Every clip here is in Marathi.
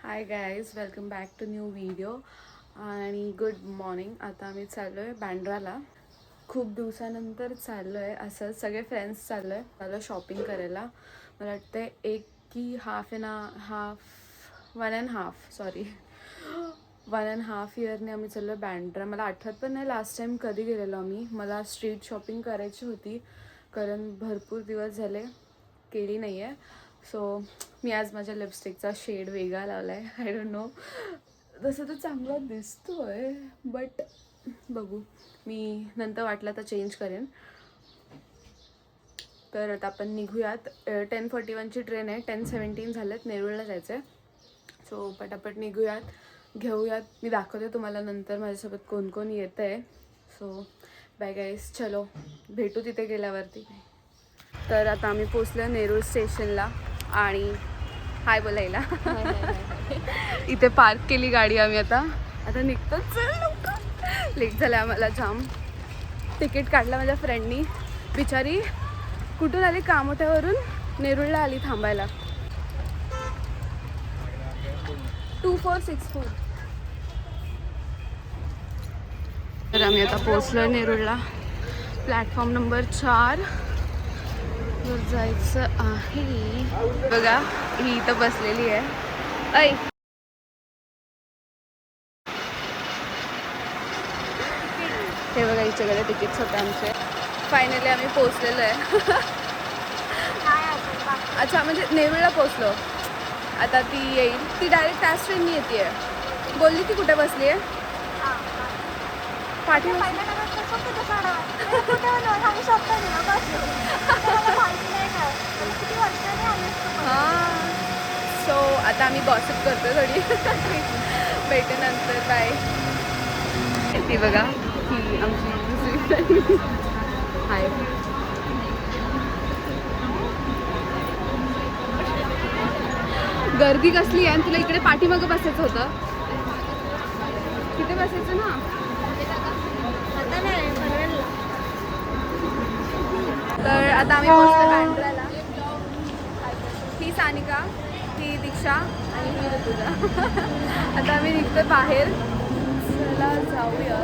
High guys, welcome back to new video आणि गुड मॉर्निंग. आता आम्ही चाललो आहे बँड्राला. खूप दिवसानंतर चाललो आहे असं सगळे फ्रेंड्स चाललो आहे. मला शॉपिंग करायला. मला वाटतं एक की वन अँड हाफ इयरने आम्ही चाललो आहे बँड्रा. मला आठवत पण नाही लास्ट टाईम कधी गेलेलो आम्ही. मला स्ट्रीट शॉपिंग करायची होती कारण भरपूर दिवस झाले केली नाही आहे. सो मी आज माझ्या लिपस्टिकचा शेड वेगळा लावला आहे. आय डोंट नो, तसं तर चांगला दिसतो आहे बट बघू, मी नंतर वाटलं तर चेंज करेन. तर आता आपण निघूयात. 10:41ची ट्रेन आहे. 10:17 झालेत. नेरूळला जायचं आहे. सो पटापट निघूयात, घेऊयात. मी दाखवते तुम्हाला नंतर माझ्यासोबत कोण कोण येतं आहे. सो बाय गाईज, चलो भेटू तिथे गेल्यावरती. तर आता आम्ही पोचलो नेरूळ स्टेशनला आणि हाय बोलायला इथे पार्क केली गाडी आम्ही. आता निघतोच. लेट झालं आम्हाला जाम. तिकीट काढलं माझ्या फ्रेंडनी. बिचारी कुठून आली, कामोठ्यावरून नेरूळला आली थांबायला. 2464. तर आम्ही आता पोचलो नेरूळला. प्लॅटफॉर्म नंबर 4 वर जायचं आहे. बघा, ही इथं बसलेली आहे. ऐ, हे बघा, हिच्याकडे तिकीट्स होते आमचे. फायनली आम्ही पोचलेलो आहे. अच्छा, म्हणजे नेरूळला पोचलो. आता ती येईल. ती डायरेक्ट त्याच ट्रेननी येते. बोलली ती कुठे बसली आहे. पाठी. हां, सो आता आम्ही गॉसिप करतो थोडी. भेटू नंतर. बाय. ती बघा, ही आमची दुसरी फ्रेंड. हाय. गर्दी कसली आहे. आणि तुला इकडे पाठीमागं बसायचं होतं. तिथे बसायचं ना. तर आता आम्ही पोहोचलो बँड्राला. ही सानिका, ही दीक्षा आणि ही ऋतुजा. आता आम्ही निघतो बाहेर. चला जाऊया.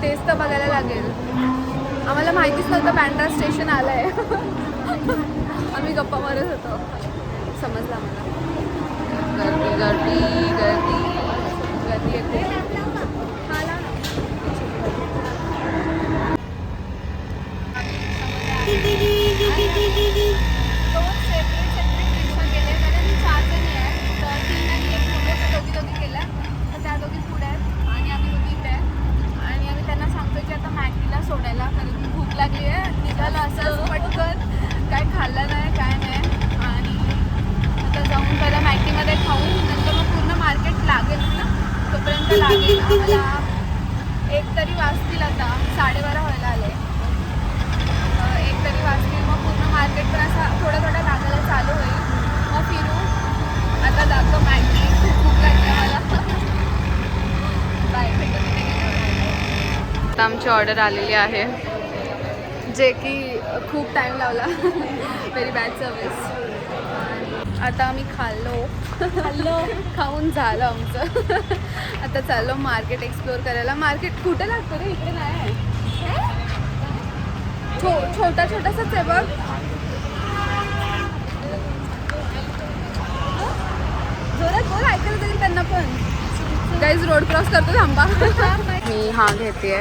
तेच तर बघायला लागेल. आम्हाला माहितीच नव्हतं बँड्रा स्टेशन आलं आहे. आम्ही गप्पा मारत होतो. समजलं आम्हाला. गर्दी गर्दी गर्दी गर्दी येते. दोन सेपरेट रिक्षा केले कारण 4 जणी आहेत. तर 3 आणि 1 पुढे, तर दोघी केल्या. तर त्या दोघी पुढे आहेत आणि आम्ही दोघी इथे आहे. आणि आम्ही त्यांना सांगतो की आता मॅगीला सोडायला, कारण भूक लागली आहे. निघालो असंच पटकन, काय खाल्लं नाही काय नाही. आणि आता जाऊन पहिला मॅगीमध्ये खाऊन नंतर मग पूर्ण मार्केट लागेल ना, तोपर्यंत लागेल आम्हाला 1 तरी वाजतील. आता 12:30 व्हायला आले. 1 तरी वाजतील. मग पूर्ण मार्केट पण असा थोडं लागायला चालू होईल. मग फिरू. आता जातो मॅगी. खूप भूक लागली मला. बाय, भेटू तिथे गेल्यावर. आता आमची ऑर्डर आलेली आहे, जे की खूप टाईम लावला. Very bad service. आता आम्ही खाल्लो. खाऊन झालं आमचं. आता चाललो मार्केट एक्सप्लोर करायला. मार्केट कुठे लागतं रे? इकडे नाही आहे. छोटासाच आहे बघ. जोरात बोल, ऐकायला तरी त्यांना पण. गाईज रोड क्रॉस करतो, थांबा. मी हा घेते.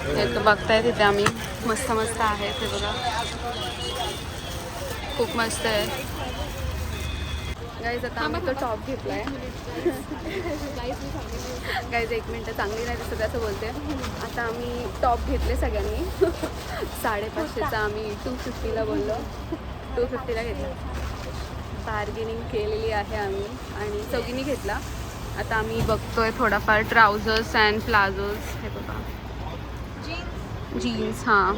हे तर बघताय तिथे आम्ही. मस्त आहे ते बघा. खूप मस्त आहे गाईज. आता आम्ही तो टॉप घेतलाय. गाईज 1 मिनटं, चांगली नाही दिसत असं बोलते. आता आम्ही टॉप घेतले सगळ्यांनी. 550चा आम्ही 250ला बोललो. 250ला घेतला. बार्गेनिंग केलेली आहे आम्ही आणि चौघींनी घेतला. आता आम्ही बघतोय थोडाफार ट्राउझर्स अँड प्लाझोज. हे बघा, जीन्स. हां,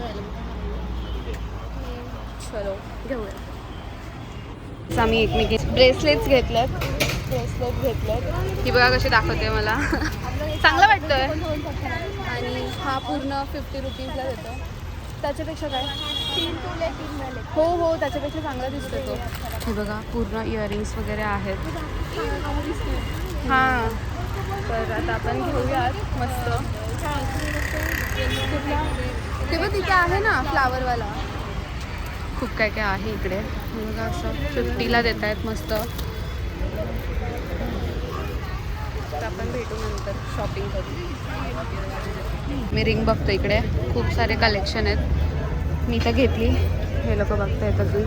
चलो घेऊया. आम्ही एकमेकी ब्रेसलेट्स घेतलेत. ही बघा कशी दाखवते मला. चांगलं वाटतंय. आणि हा पूर्ण 50 रुपीजला देतो. त्याच्यापेक्षा काय 3 तुले 3 झाले. हो हो त्याच्यापेक्षा चांगला दिसतो तो. हे बघा पूर्ण इयरिंग्स वगैरे आहेत. हां तर आता आपण घेऊयात मस्त. ते बघ तिथे आहे ना फ्लावरवाला. खूप काय काय आहे इकडे. बघा असं 50ला देत आहेत मस्त. तर आपण भेटू नंतर शॉपिंग करू. मी रिंग बघतो इकडे खूप सारे कलेक्शन आहेत. मी तर घेतली. हे लोक बघतायत अजून.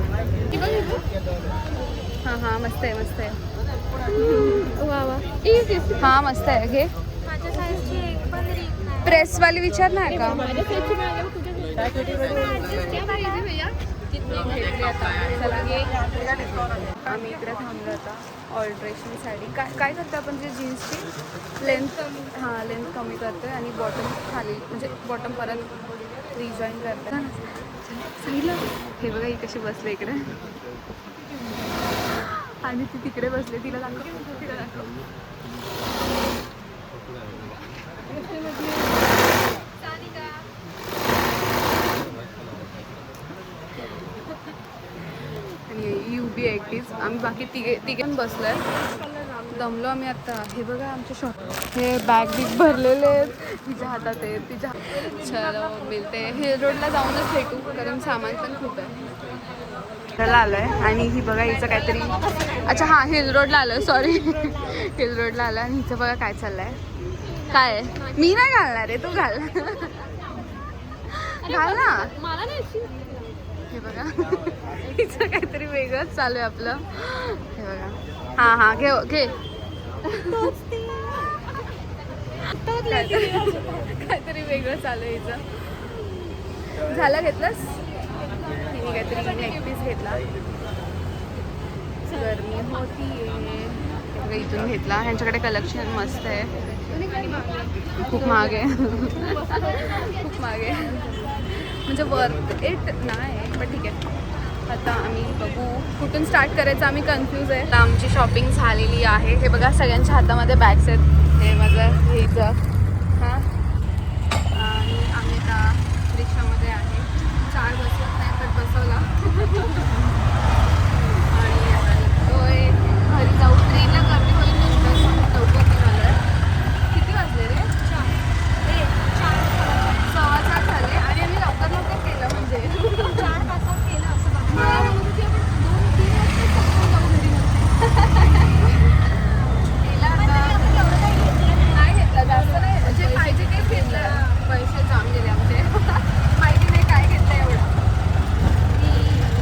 हां हां मस्त आहे मस्त आहे. वा वा हां मस्त आहे. घे माझ्या साईजची एक पण रिंग नाही. प्रेसवाली विचार नाही का. आम्ही इकडे थांबलो आता ऑल्ट्रेशनसाठी. काय करतो आपण जे जीन्सची लेंथ लेंथ कमी करतोय आणि बॉटम खाली म्हणजे बॉटम परत रिजॉईन करतोय. हे बघा ही कशी बसले इकडे आणि ती तिकडे बसले. तिला दाखव. UB 80s. आम्ही बाकी तिघे पण बसलोय. दमलो आम्ही आता. हे बघा आमचे शॉप. हे बॅग बिग भरलेले आहेत. तिच्या हातात आहे तिच्या. चलो मिळते. हिल रोडला जाऊनच भेटू कारण सामान पण खूप आहे. त्याला आलोय आणि ही बघा हिचं काहीतरी. अच्छा हां हिल रोडला आलोय सॉरी. हिल रोडला आलं आणि हिचं बघा काय चाललंय. काय आहे मी नाही घालणार आहे तू घाल. घाल ना. मला नाही. हे बघा हिचं काहीतरी वेगळंच चालू आहे आपलं. हे बघा हां हां घे घे. काहीतरी वेगळं चालू आहे हिचं. झालं घेतलंस. मी काहीतरी नेकपीस घेतला. गरमी होती इथून घेतला. ह्यांच्याकडे कलेक्शन मस्त आहे. खूप महाग आहे. खूप महाग आहे म्हणजे वर्थ इट नाही पण ठीक आहे. आता आम्ही बघू कुठून स्टार्ट करायचं आम्ही कन्फ्यूज आहे. आता आमची शॉपिंग झालेली आहे. हे बघा सगळ्यांच्या हातामध्ये बॅग्स आहेत. हे माझं हेचं हां आणि आम्ही आता रिक्षामध्ये आहे. 4 बसवत नाही पण बसवला. आणि आता निघतोय घरी जाऊ. ट्रेनला गर्दी होईल नंतर लवकर निघालं. किती वाजले रे. 4:15 झाले आणि आम्ही लवकर लवकर केलं म्हणजे 4 तासात केलं असं बघा. मला म्हणत होती आपण 2-3 वाजता जाऊ घरी. केला नाही घेतला जास्त नाही. जे पाहिजे तेच घेतलं. पैसे जाम गेले आमचे. माहिती नाही काय घेतलं एवढं. मी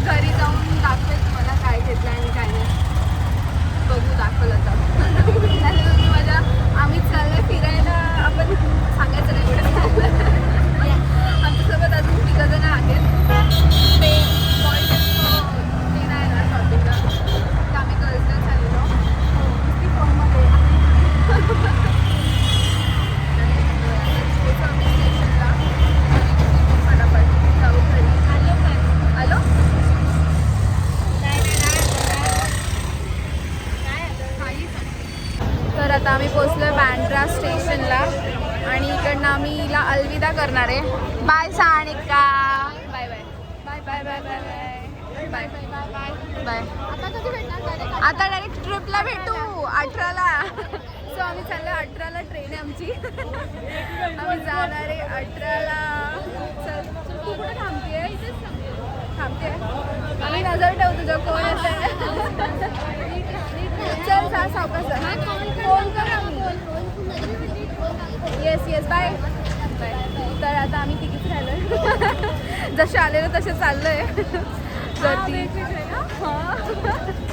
घरी जाऊन दाखवेल तुम्हाला काय घेतलं आणि काय नाही. बघू दाखवलं तर. तुम्ही माझ्या आम्ही चाललोय फिरायला. आपण सांगायचं नाही एवढं. आमच्यासोबत अजून 3 जण आहेत. ते ते नाही ना शॉपिंगला. तर आम्ही गर्ल्सला चाललो. ती फॉर्ममध्ये स्टेशनला फटाफट जाऊ घरी. आलो तर आता आम्ही पोचलोय बँड्रा स्टेशनला आणि इकडनं आम्ही हिला अलविदा करणार आहे. Bye Sanika. Bye bye bye bye bye bye bye bye bye bye. आता कधी भेटणार. आता डायरेक्ट ट्रिपला भेटू 18ला. सो आम्ही चाललो 18ला. ट्रेन आहे आमची. आम्ही जाणार आहे 18ला. चल तू कुठे थांबते. इथेच थांबते. आम्ही नजर ठेवू तुझं कोण येतं. चल जा सावकाश. फोन कर आम्ही. Yes yes bye bye. तर आता आम्ही तिकीट राहिलोय. जसे आलेलो तसे चाललोय.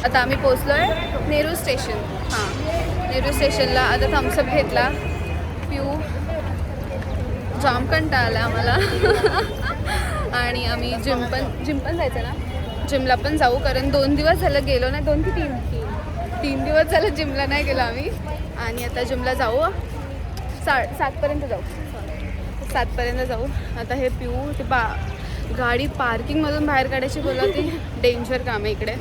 आता आम्ही पोचलोय नेहरू स्टेशन. हां नेहरू स्टेशनला. आता थम्सअप घेतला. पिऊ जाम कंटाळा आला आम्हाला. आणि आम्ही जिम पण जायचं ना. जिमला पण जाऊ कारण 2 दिवस झालं गेलो नाही. 2 की 3 दिवस झालं जिमला नाही गेलो आम्ही. आणि आता जिमला जाऊ. 7पर्यंत जाऊ. 7पर्यंत जाऊ. आता हे पिऊ ते गाडी पार्किंगमधून बाहेर काढायची बोला. ती डेंजर काम आहे इकडे.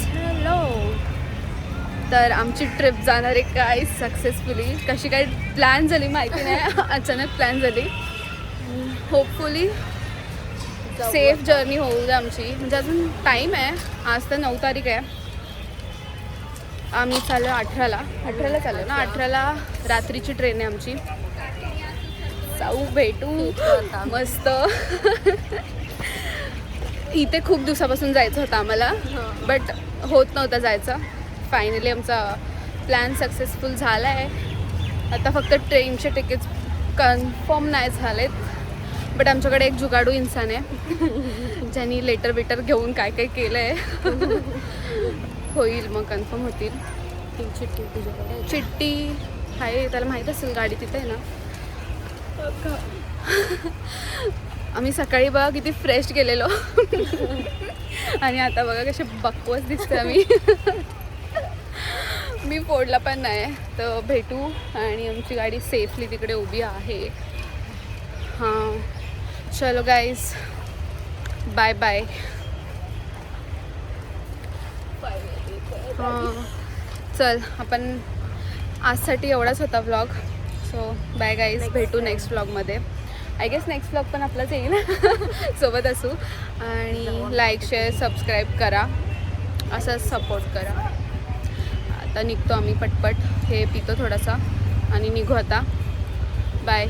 चलो तर आमची ट्रिप जाणार आहे काय सक्सेसफुली. कशी काय प्लॅन झाली माहिती नाही, अचानक प्लॅन झाली. होपफुली सेफ जर्नी होऊ दे आमची. म्हणजे अजून टाईम आहे, आज तर 9 तारीख आहे. आम्ही चाललो 18ला चाललो ना. 18ला रात्रीची ट्रेन आहे आमची. जाऊ भेटू मस्त. इथे खूप दिवसापासून जायचं होतं आम्हाला, बट होत नव्हतं जायचं. फायनली आमचा प्लॅन सक्सेसफुल झाला आहे. आता फक्त ट्रेनचे तिकीट्स कन्फर्म नाही झालेत, बट आमच्याकडे एक जुगाडू इंसान आहे ज्यांनी लेटर बिटर घेऊन काय काय केलं आहे. होईल मग, कन्फर्म होतील. चिठ्ठी तुझ्याकडे चिठ्ठी आहे, त्याला माहीत असेल, गाडी तिथे आहे ना. आम्ही सकाळी बघा किती फ्रेश गेलेलो आणि आता बघा कसे बकवास दिसते आम्ही. मी फोडला पण नाही. तर भेटू. आणि आमची गाडी सेफली तिकडे उभी आहे. हां चलो गाईज, बाय बाय. हां चल, आपण आजसाठी एवढाच होता व्लॉग. सो बाय गाईज, भेटू नेक्स्ट व्लॉगमध्ये. आय गेस नेक्स्ट व्लॉग पण आपलाच येईल. सोबत असू. आणि लाईक शेअर सबस्क्राईब करा, असंच सपोर्ट करा. आता निघतो आम्ही पटपट. हे पितो थोडासा आणि निघू आता. बाय.